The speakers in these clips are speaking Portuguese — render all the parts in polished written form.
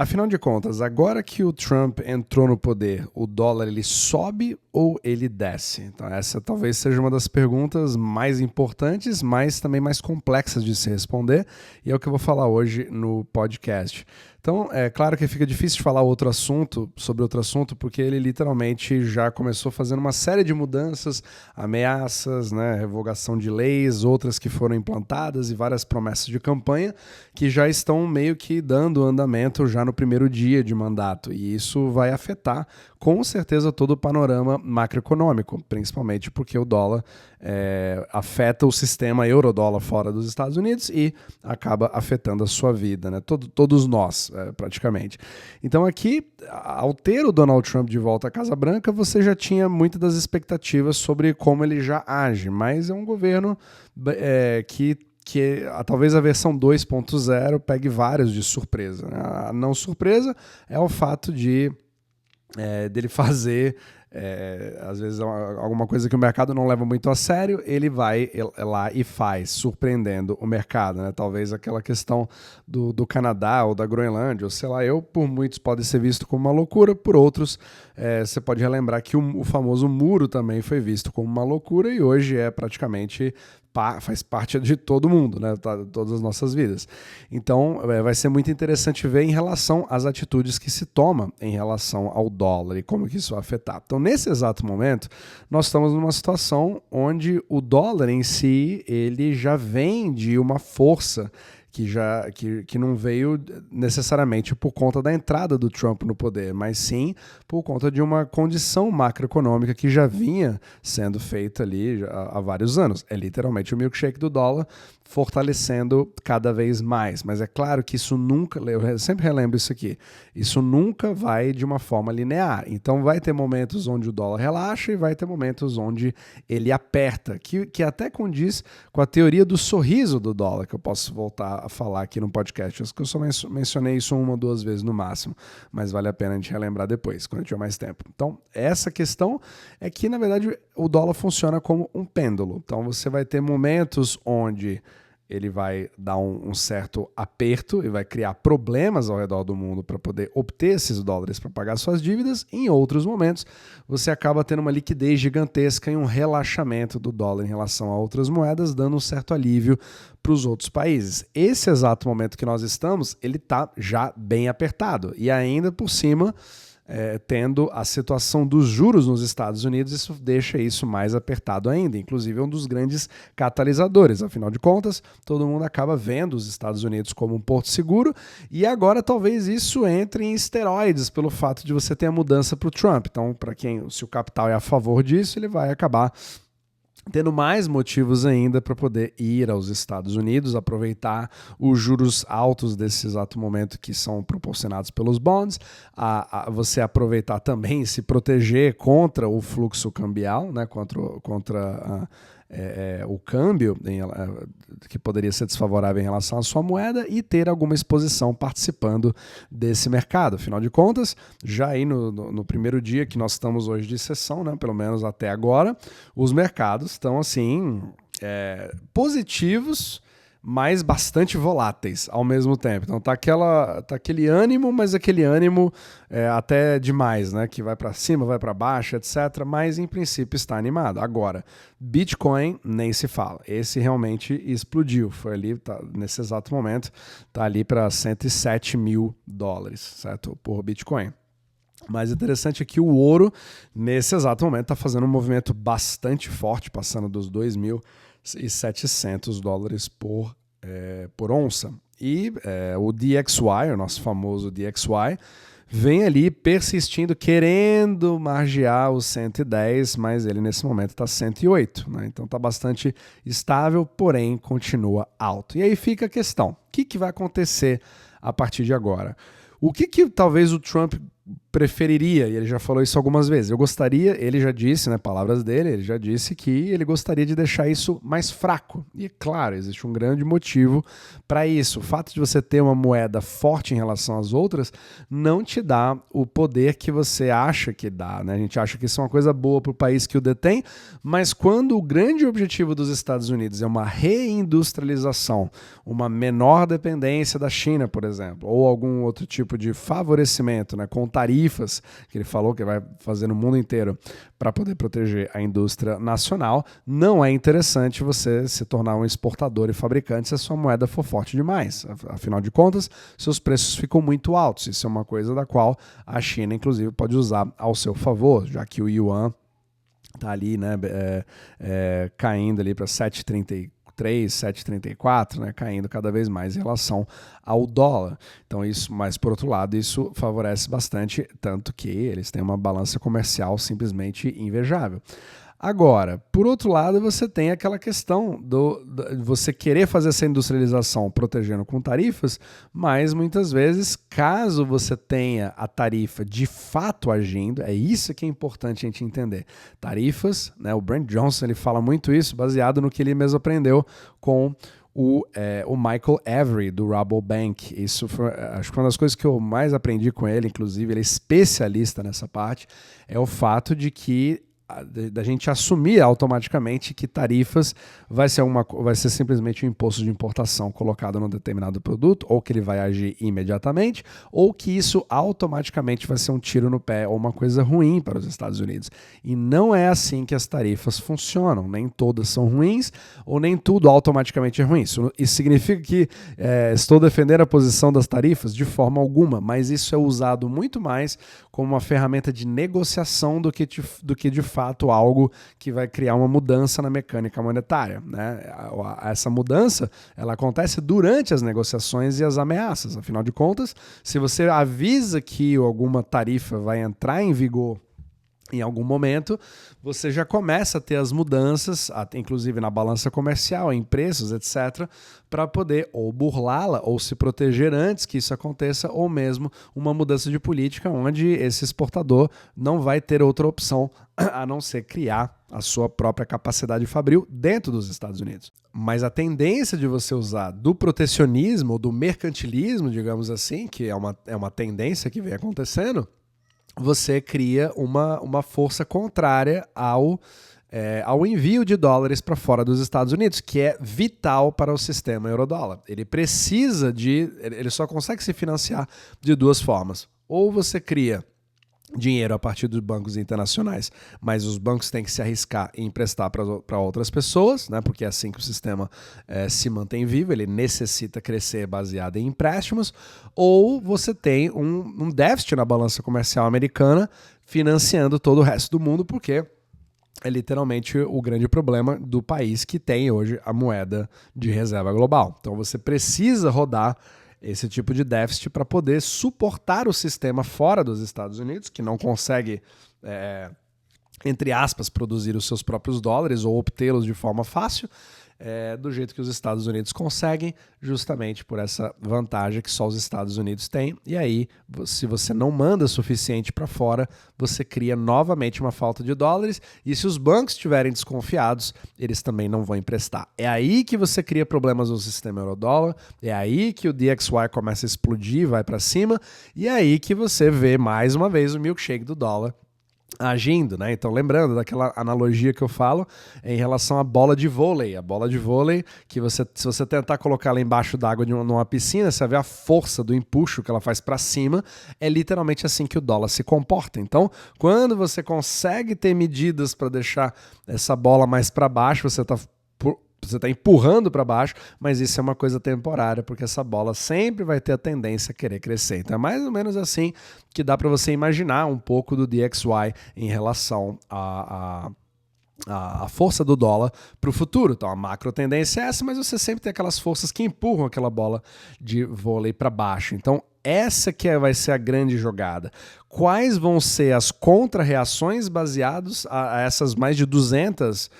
Afinal de contas, agora que o Trump entrou no poder, o dólar ele sobe ou ele desce? Então essa talvez seja uma das perguntas mais importantes, mas também mais complexas de se responder, e é o que eu vou falar hoje no podcast. Então, é claro que fica difícil de falar sobre outro assunto, porque ele literalmente já começou fazendo uma série de mudanças, ameaças, né, revogação de leis, outras que foram implantadas e várias promessas de campanha que já estão meio que dando andamento já no primeiro dia de mandato. E isso vai afetar, com certeza, todo o panorama macroeconômico, principalmente porque o dólar afeta o sistema euro-dólar fora dos Estados Unidos e acaba afetando a sua vida, né? Todos nós, praticamente. Então aqui, ao ter o Donald Trump de volta à Casa Branca, você já tinha muitas das expectativas sobre como ele já age, mas é um governo que talvez a versão 2.0 pegue vários de surpresa, né? A não surpresa é o fato dele fazer às vezes alguma coisa que o mercado não leva muito a sério, ele vai lá e faz, surpreendendo o mercado, né? Talvez aquela questão do Canadá ou da Groenlândia, ou sei lá, por muitos pode ser visto como uma loucura, por outros você pode relembrar que o famoso muro também foi visto como uma loucura e hoje é praticamente faz parte de todo mundo, né? Todas as nossas vidas. Então, vai ser muito interessante ver em relação às atitudes que se tomam em relação ao dólar e como que isso vai afetar. Então, nesse exato momento, nós estamos numa situação onde o dólar em si, ele já vem de uma força que não veio necessariamente por conta da entrada do Trump no poder, mas sim por conta de uma condição macroeconômica que já vinha sendo feita ali há vários anos. É literalmente o milkshake do dólar fortalecendo cada vez mais. Mas é claro que isso nunca, eu sempre relembro isso aqui, isso nunca vai de uma forma linear. Então vai ter momentos onde o dólar relaxa e vai ter momentos onde ele aperta, que até condiz com a teoria do sorriso do dólar, que eu posso voltar a falar aqui no podcast. Eu só mencionei isso uma ou duas vezes no máximo, mas vale a pena a gente relembrar depois, quando tiver mais tempo. Então, essa questão é que, na verdade, o dólar funciona como um pêndulo. Então, você vai ter momentos onde ele vai dar um certo aperto e vai criar problemas ao redor do mundo para poder obter esses dólares para pagar suas dívidas. Em outros momentos, você acaba tendo uma liquidez gigantesca e um relaxamento do dólar em relação a outras moedas, dando um certo alívio para os outros países. Esse exato momento que nós estamos, ele está já bem apertado. E ainda por cima, tendo a situação dos juros nos Estados Unidos, isso deixa isso mais apertado ainda. Inclusive, é um dos grandes catalisadores. Afinal de contas, todo mundo acaba vendo os Estados Unidos como um porto seguro e agora talvez isso entre em esteroides pelo fato de você ter a mudança para o Trump. Então, se o capital é a favor disso, ele vai acabar tendo mais motivos ainda para poder ir aos Estados Unidos, aproveitar os juros altos desse exato momento que são proporcionados pelos bonds, você aproveitar também, se proteger contra o fluxo cambial, né, contra o câmbio que poderia ser desfavorável em relação à sua moeda e ter alguma exposição participando desse mercado. Afinal de contas, já aí no primeiro dia que nós estamos hoje de sessão, né, pelo menos até agora, os mercados estão assim positivos, mas bastante voláteis ao mesmo tempo. Então tá aquele ânimo, mas aquele ânimo até demais, né? Que vai para cima, vai para baixo, etc. Mas em princípio está animado. Agora, Bitcoin nem se fala. Esse realmente explodiu. Foi ali, nesse exato momento, tá ali para $107 mil, certo? Por Bitcoin. Mais interessante é que o ouro, nesse exato momento, está fazendo um movimento bastante forte, passando dos $2.700 por onça. E o DXY, o nosso famoso DXY, vem ali persistindo, querendo margear os 110, mas ele nesse momento está 108. Né? Então está bastante estável, porém continua alto. E aí fica a questão, o que vai acontecer a partir de agora? O que talvez o Trump preferiria, e ele já falou isso algumas vezes, eu gostaria, ele já disse, né, palavras dele, ele já disse que ele gostaria de deixar isso mais fraco. E claro, existe um grande motivo para isso. O fato de você ter uma moeda forte em relação às outras não te dá o poder que você acha que dá, né? A gente acha que isso é uma coisa boa para o país que o detém, mas quando o grande objetivo dos Estados Unidos é uma reindustrialização, uma menor dependência da China, por exemplo, ou algum outro tipo de favorecimento, né, com tarifas que ele falou que vai fazer no mundo inteiro para poder proteger a indústria nacional, não é interessante você se tornar um exportador e fabricante se a sua moeda for forte demais. Afinal de contas, seus preços ficam muito altos. Isso é uma coisa da qual a China, inclusive, pode usar ao seu favor, já que o yuan está ali, né, caindo ali para 7,33, 7,34, né, caindo cada vez mais em relação ao dólar. Então isso, mas por outro lado, isso favorece bastante, tanto que eles têm uma balança comercial simplesmente invejável. Agora, por outro lado, você tem aquela questão de você querer fazer essa industrialização protegendo com tarifas, mas muitas vezes, caso você tenha a tarifa de fato agindo, é isso que é importante a gente entender. Tarifas, né, o Brent Johnson ele fala muito isso, baseado no que ele mesmo aprendeu com o Michael Avery, do Rabobank. Isso foi, acho que uma das coisas que eu mais aprendi com ele, inclusive, ele é especialista nessa parte, é o fato de que da gente assumir automaticamente que tarifas vai ser simplesmente um imposto de importação colocado num determinado produto, ou que ele vai agir imediatamente, ou que isso automaticamente vai ser um tiro no pé ou uma coisa ruim para os Estados Unidos. E não é assim que as tarifas funcionam. Nem todas são ruins, ou nem tudo automaticamente é ruim. Isso significa que estou defendendo a posição das tarifas? De forma alguma, mas isso é usado muito mais como uma ferramenta de negociação do que de fato algo que vai criar uma mudança na mecânica monetária, né? Essa mudança ela acontece durante as negociações e as ameaças. Afinal de contas, se você avisa que alguma tarifa vai entrar em vigor em algum momento, você já começa a ter as mudanças, inclusive na balança comercial, em preços, etc., para poder ou burlá-la ou se proteger antes que isso aconteça, ou mesmo uma mudança de política onde esse exportador não vai ter outra opção a não ser criar a sua própria capacidade fabril dentro dos Estados Unidos. Mas a tendência de você usar do protecionismo, ou do mercantilismo, digamos assim, que é uma tendência que vem acontecendo, você cria uma força contrária ao envio de dólares para fora dos Estados Unidos, que é vital para o sistema eurodólar. Ele só consegue se financiar de duas formas. Ou você cria dinheiro a partir dos bancos internacionais, mas os bancos têm que se arriscar e emprestar para outras pessoas, né? Porque é assim que o sistema se mantém vivo, ele necessita crescer baseado em empréstimos, ou você tem um déficit na balança comercial americana financiando todo o resto do mundo, porque é literalmente o grande problema do país que tem hoje a moeda de reserva global. Então você precisa rodar esse tipo de déficit para poder suportar o sistema fora dos Estados Unidos, que não consegue, entre aspas, produzir os seus próprios dólares ou obtê-los de forma fácil, do jeito que os Estados Unidos conseguem, justamente por essa vantagem que só os Estados Unidos têm. E aí, se você não manda o suficiente para fora, você cria novamente uma falta de dólares, e se os bancos estiverem desconfiados, eles também não vão emprestar. É aí que você cria problemas no sistema eurodólar, é aí que o DXY começa a explodir, vai para cima, e é aí que você vê mais uma vez o milkshake do dólar agindo, né? Então, lembrando daquela analogia que eu falo em relação à bola de vôlei. A bola de vôlei, que se você tentar colocar ela embaixo d'água numa piscina, você vai ver a força do empuxo que ela faz para cima. É literalmente assim que o dólar se comporta. Então, quando você consegue ter medidas para deixar essa bola mais para baixo, você está empurrando para baixo, mas isso é uma coisa temporária, porque essa bola sempre vai ter a tendência a querer crescer. Então é mais ou menos assim que dá para você imaginar um pouco do DXY em relação a força do dólar para o futuro. Então a macro tendência é essa, mas você sempre tem aquelas forças que empurram aquela bola de vôlei para baixo. Então essa que vai ser a grande jogada. quais vão ser as contra-reações baseadas a essas mais de 200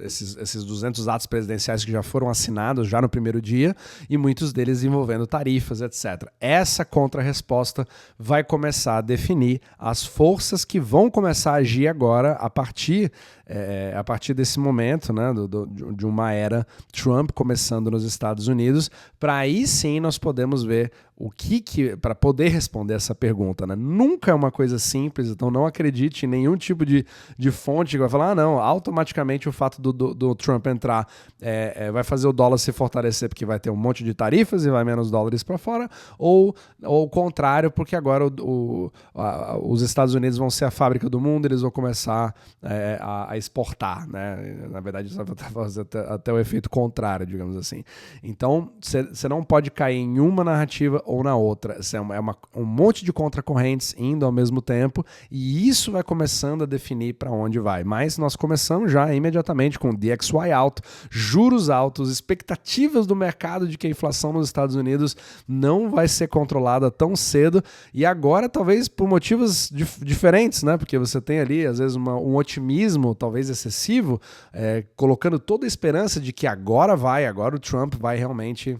esses 200 atos presidenciais que já foram assinados já no primeiro dia, e muitos deles envolvendo tarifas, etc. Essa contra-resposta vai começar a definir as forças que vão começar a agir agora a partir desse momento, né, de uma era Trump começando nos Estados Unidos, para aí sim nós podemos ver para poder responder essa pergunta, né? Nunca é uma coisa simples, então não acredite em nenhum tipo de fonte que vai falar, não, automaticamente o fato do Trump entrar vai fazer o dólar se fortalecer porque vai ter um monte de tarifas e vai menos dólares para fora, ou o contrário, porque agora os Estados Unidos vão ser a fábrica do mundo, eles vão começar a exportar, né? Na verdade, isso vai fazer até o efeito contrário, digamos assim. Então, você não pode cair em uma narrativa ou na outra. É um monte de contracorrentes indo ao mesmo tempo, e isso vai começando a definir para onde vai. Mas nós começamos já imediatamente com DXY alto, juros altos, expectativas do mercado de que a inflação nos Estados Unidos não vai ser controlada tão cedo, e agora talvez por motivos diferentes, né? Porque você tem ali, às vezes, um otimismo talvez excessivo, colocando toda a esperança de que agora o Trump vai realmente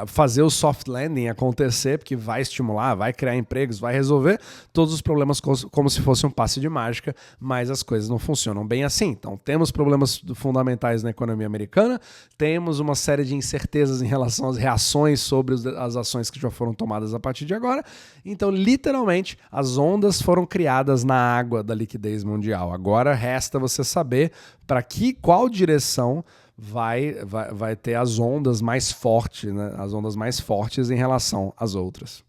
fazer o soft landing acontecer, porque vai estimular, vai criar empregos, vai resolver todos os problemas como se fosse um passe de mágica, mas as coisas não funcionam bem assim. Então temos problemas fundamentais na economia americana, temos uma série de incertezas em relação às reações sobre as ações que já foram tomadas a partir de agora. Então literalmente as ondas foram criadas na água da liquidez mundial. Agora resta você saber qual direção vai ter as ondas mais fortes, né? As ondas mais fortes em relação às outras.